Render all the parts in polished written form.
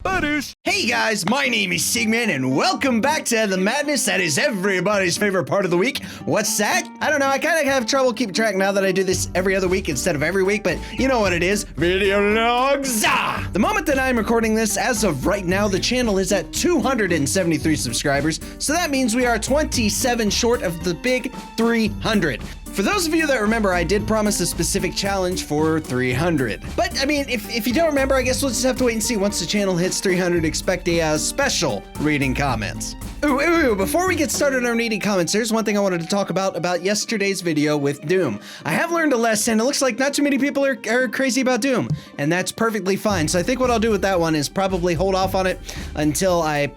Hey guys, my name is Sigmund and welcome back to the madness that is everybody's favorite part of the week. What's that? I don't know, I kind of have trouble keeping track now that I do this every other week instead of every week, but you know what it is, video logs. The moment that I'm recording this, as of right now, the channel is at 273 subscribers, so that means we are 27 short of the big 300. For those of you that remember, I did promise a specific challenge for 300. But, I mean, if you don't remember, I guess we'll just have to wait and see. Once the channel hits 300, expect a special reading comments. Before we get started on reading comments, there's one thing I wanted to talk about yesterday's video with Doom. I have learned a lesson. It looks like not too many people are crazy about Doom, and that's perfectly fine. So I think what I'll do with that one is probably hold off on it until I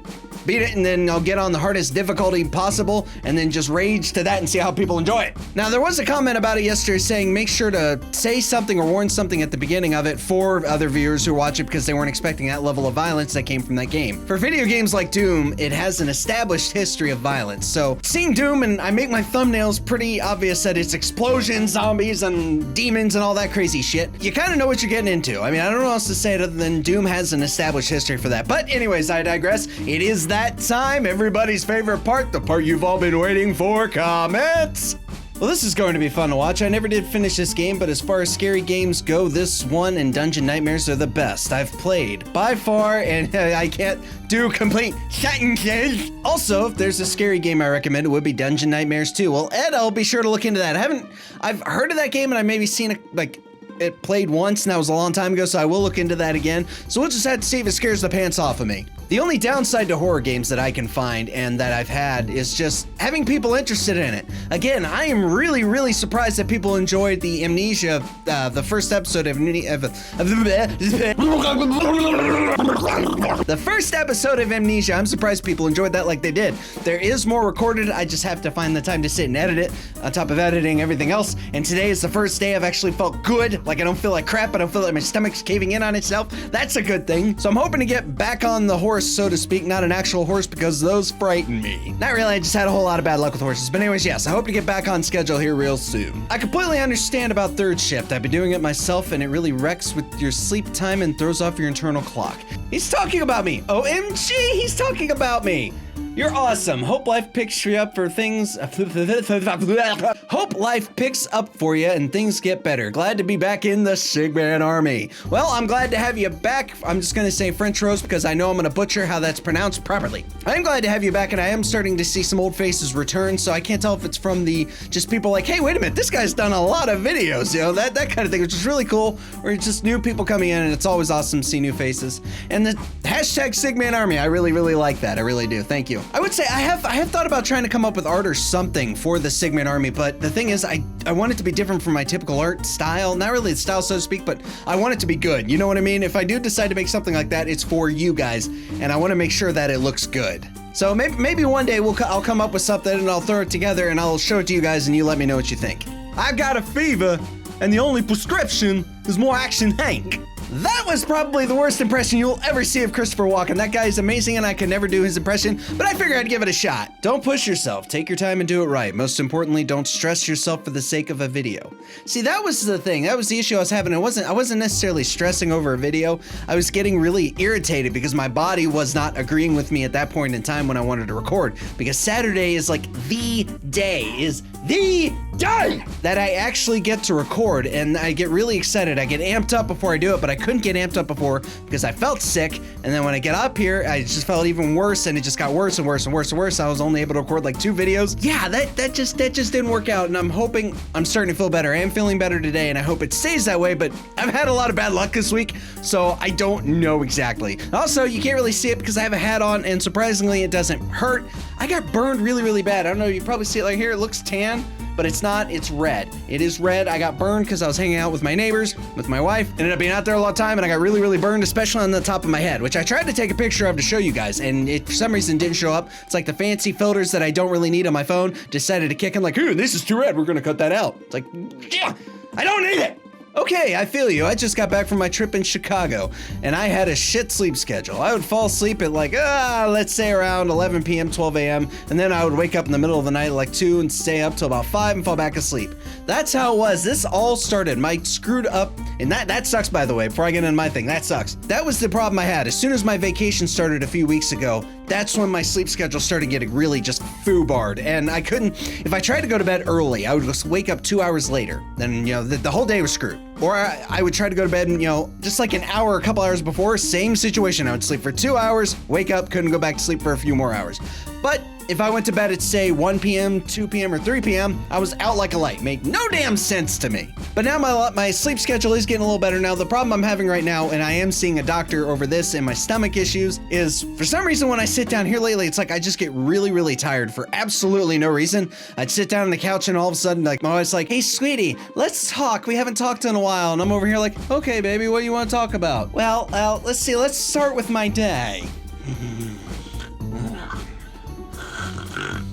beat it, and then I'll get on the hardest difficulty possible, and then just rage to that and see how people enjoy it. Now, there was a comment about it yesterday saying make sure to say something or warn something at the beginning of it for other viewers who watch it because they weren't expecting that level of violence that came from that game. For video games like Doom, it has an established history of violence. So seeing Doom, and I make my thumbnails pretty obvious that it's explosions, zombies, and demons and all that crazy shit, you kind of know what you're getting into. I mean, I don't know what else to say other than Doom has an established history for that. But anyways, I digress. It is that time, everybody's favorite part, the part you've all been waiting for, comments. Well, this is going to be fun to watch. I never did finish this game, but as far as scary games go, this one and Dungeon Nightmares are the best I've played by far, and I can't do complete sentences. Also, if there's a scary game I recommend, it would be Dungeon Nightmares 2. Well, Ed, I'll be sure to look into that. I've heard of that game, and I maybe seen it played once, and that was a long time ago, so I will look into that again. So we'll just have to see if it scares the pants off of me. The only downside to horror games that I can find and that I've had is just having people interested in it. Again, I am really, really surprised that people enjoyed the Amnesia, the first episode of the first episode of Amnesia. I'm surprised people enjoyed that like they did. There is more recorded. I just have to find the time to sit and edit it on top of editing everything else. And today is the first day I've actually felt good. Like I don't feel like crap. I don't feel like my stomach's caving in on itself. That's a good thing. So I'm hoping to get back on the horse, so to speak, not an actual horse because those frighten me. Not really, I just had a whole lot of bad luck with horses. But anyways, yes, I hope to get back on schedule here real soon. I completely understand about third shift. I've been doing it myself and it really wrecks with your sleep time and throws off your internal clock. He's talking about me. OMG, he's talking about me. You're awesome. Hope life picks you up for things. Hope life picks up for you and things get better. Glad to be back in the Sigmund army. Well, I'm glad to have you back. I'm just gonna say French roast because I know I'm gonna butcher how that's pronounced properly. I'm glad to have you back, and I am starting to see some old faces return, so I can't tell if it's from the just people like, hey, wait a minute, this guy's done a lot of videos, you know, that kind of thing, which is really cool, or it's just new people coming in, and it's always awesome to see new faces. And the hashtag Sigmund army, I really, really like that. I really do. Thank you. I would say I have thought about trying to come up with art or something for the Sigmund army, but the thing is I want it to be different from my typical art style. Not really the style, so to speak, but I want it to be good. You know what I mean? If I do decide to make something like that, it's for you guys, and I want to make sure that it looks good. So maybe one day I'll come up with something and I'll throw it together and I'll show it to you guys and you let me know what you think. I've got a fever, and the only prescription is more action, Hank. That was probably the worst impression you'll ever see of Christopher Walken. That guy is amazing and I could never do his impression, but I figured I'd give it a shot. Don't push yourself. Take your time and do it right. Most importantly, don't stress yourself for the sake of a video. See, that was the thing. That was the issue I was having. I wasn't necessarily stressing over a video. I was getting really irritated because my body was not agreeing with me at that point in time when I wanted to record, because Saturday is like the day that I actually get to record, and I get really excited. I get amped up before I do it, but I couldn't get amped up before because I felt sick, and then when I get up here, I just felt even worse, and it just got worse and worse and worse and worse. I was only able to record like 2 videos. Yeah, that just didn't work out, and I'm starting to feel better. I am feeling better today, and I hope it stays that way, but I've had a lot of bad luck this week, so I don't know exactly. Also, you can't really see it because I have a hat on, and surprisingly, it doesn't hurt. I got burned really, really bad. I don't know, you probably see it like here, it looks tan, but it's not, it's red. It is red. I got burned because I was hanging out with my neighbors, with my wife. Ended up being out there a lot of time, and I got really, really burned, especially on the top of my head, which I tried to take a picture of to show you guys, and it for some reason didn't show up. It's like the fancy filters that I don't really need on my phone decided to kick in like, ooh, this is too red, we're gonna cut that out. It's like, yeah, I don't need it. Okay, I feel you. I just got back from my trip in Chicago, and I had a shit sleep schedule. I would fall asleep at like, let's say around 11 p.m., 12 a.m., and then I would wake up in the middle of the night at like 2 and stay up till about 5 and fall back asleep. That's how it was. This all started. My screwed up, and that sucks, by the way, before I get into my thing. That sucks. That was the problem I had. As soon as my vacation started a few weeks ago, that's when my sleep schedule started getting really just foobarred, and I couldn't, if I tried to go to bed early, I would just wake up 2 hours later. Then, the whole day was screwed. Or I would try to go to bed, just like an hour, a couple hours before, same situation. I would sleep for 2 hours, wake up, couldn't go back to sleep for a few more hours. But if I went to bed at, say, 1 p.m., 2 p.m., or 3 p.m., I was out like a light. Made no damn sense to me. But now my sleep schedule is getting a little better now. The problem I'm having right now, and I am seeing a doctor over this and my stomach issues, is for some reason when I sit down here lately, it's like I just get really, really tired for absolutely no reason. I'd sit down on the couch and all of a sudden, like, my wife's like, hey, sweetie, let's talk. We haven't talked in a while. And I'm over here like, okay, baby, what do you want to talk about? Well, let's see. Let's start with my day.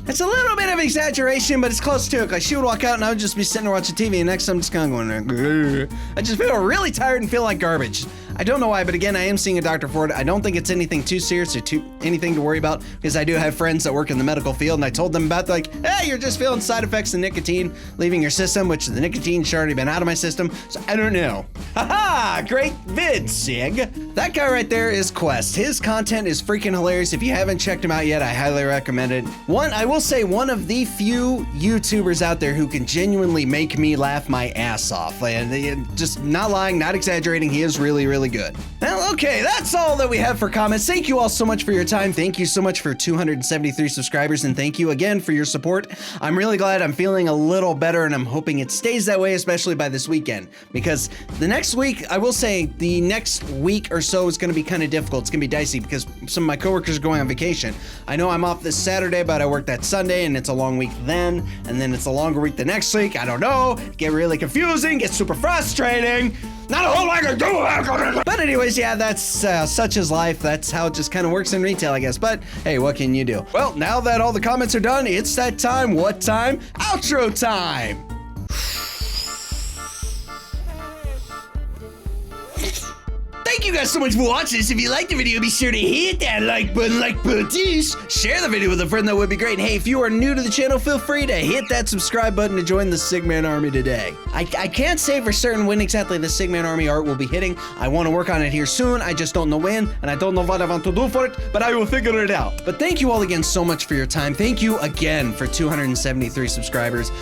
It's a little bit of exaggeration, but it's close to it. Like, she would walk out and I would just be sitting there watching TV, and next I'm just kind of going, grr. I just feel really tired and feel like garbage. I don't know why, but again, I am seeing a doctor for it. I don't think it's anything too serious or anything to worry about, because I do have friends that work in the medical field, and I told them about, like, hey, you're just feeling side effects of nicotine leaving your system, which the nicotine's already been out of my system, so I don't know. Haha, great vid, Sig. That guy right there is Quest. His content is freaking hilarious. If you haven't checked him out yet, I highly recommend it. I will say, one of the few YouTubers out there who can genuinely make me laugh my ass off. And just not lying, not exaggerating, he is really, really good. Well, okay, that's all that we have for comments. Thank you all so much for your time. Thank you so much for 273 subscribers, and thank you again for your support. I'm really glad. I'm feeling a little better, and I'm hoping it stays that way, especially by this weekend, because the next week, I will say, the next week or so is going to be kind of difficult. It's going to be dicey because some of my coworkers are going on vacation. I know I'm off this Saturday, but I work that Sunday, and it's a long week then, and then it's a longer week the next week. I don't know. Get really confusing, get super frustrating. Not a whole lot to do. But anyways, yeah, that's such is life. That's how it just kind of works in retail, I guess. But hey, what can you do? Well, now that all the comments are done, it's that time. What time? Outro time. Thank you guys so much for watching this. If you liked the video, be sure to hit that like button, share the video with a friend, that would be great. And hey, if you are new to the channel, feel free to hit that subscribe button to join the Sigman Army today. I can't say for certain when exactly the Sigman Army art will be hitting. I want to work on it here soon. I just don't know when, and I don't know what I want to do for it, but I will figure it out. But thank you all again so much for your time. Thank you again for 273 subscribers.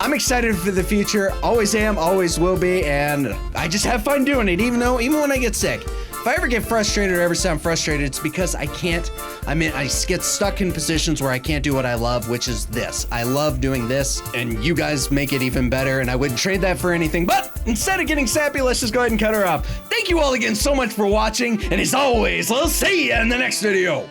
I'm excited for the future, always am, always will be, and I just have fun doing it, even when I get sick. If I ever get frustrated or ever sound frustrated, it's because I get stuck in positions where I can't do what I love, which is this. I love doing this, and you guys make it even better, and I wouldn't trade that for anything, but instead of getting sappy, let's just go ahead and cut her off. Thank you all again so much for watching, and as always, we'll see you in the next video.